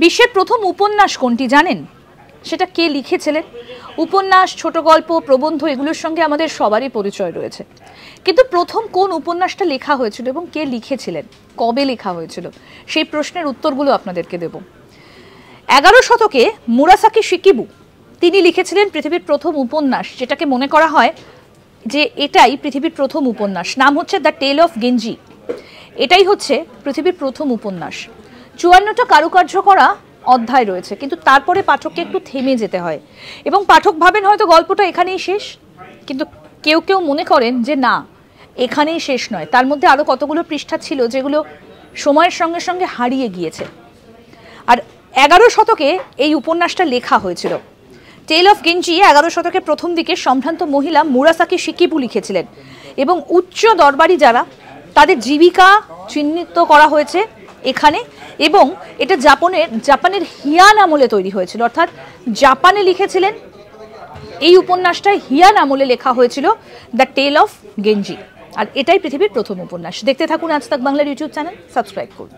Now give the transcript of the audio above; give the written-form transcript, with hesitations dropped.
বিশ্বের প্রথম উপন্যাস কোনটি জানেন? সেটা কে লিখেছিলেন? উপন্যাস, ছোট গল্প, প্রবন্ধ এগুলোর সঙ্গে আমাদের সবারই পরিচয় রয়েছে, কিন্তু প্রথম কোন উপন্যাসটা লেখা হয়েছিল এবং কে লিখেছিলেন, কবে লেখা হয়েছিল, সেই প্রশ্নের উত্তরগুলো আপনাদেরকে দেব। 11 শতকে মুরাসাকি শিকিবু তিনি লিখেছিলেন পৃথিবীর প্রথম উপন্যাস, যেটাকে মনে করা হয় যে এটাই পৃথিবীর প্রথম উপন্যাস। নাম হচ্ছে দ্য টেল অফ গেঞ্জি। এটাই হচ্ছে পৃথিবীর প্রথম উপন্যাস। 54টা কারুকার্য করা অধ্যায় রয়েছে, কিন্তু তারপরে পাঠককে একটু থেমে যেতে হয় এবং পাঠক ভাবেন হয়তো গল্পটা এখানেই শেষ, কিন্তু কেউ কেউ মনে করেন যে না, এখানেই শেষ নয়, তার মধ্যে আরও কতগুলো পৃষ্ঠা ছিল যেগুলো সময়ের সঙ্গে সঙ্গে হারিয়ে গিয়েছে। আর 11 শতকে এই উপন্যাসটা লেখা হয়েছিল। টেল অফ গেঞ্জি 11 শতকের প্রথম দিকে সম্ভ্রান্ত মহিলা মুরাসাকি শিকিবু লিখেছিলেন এবং উচ্চ দরবারি যারা, তাদের জীবিকা চিহ্নিত করা হয়েছে এখানে। এবং এটা জাপানের হিয়ান আমলে তৈরি হয়েছিল, অর্থাৎ জাপানে লিখেছিলেন এই উপন্যাসটা। হিয়ান আমলে লেখা হয়েছিল দ্য টেল অফ গেঞ্জি, আর এটাই পৃথিবীর প্রথম উপন্যাস। দেখতে থাকুন আজ তাক বাংলার ইউটিউব চ্যানেল, সাবস্ক্রাইব করুন।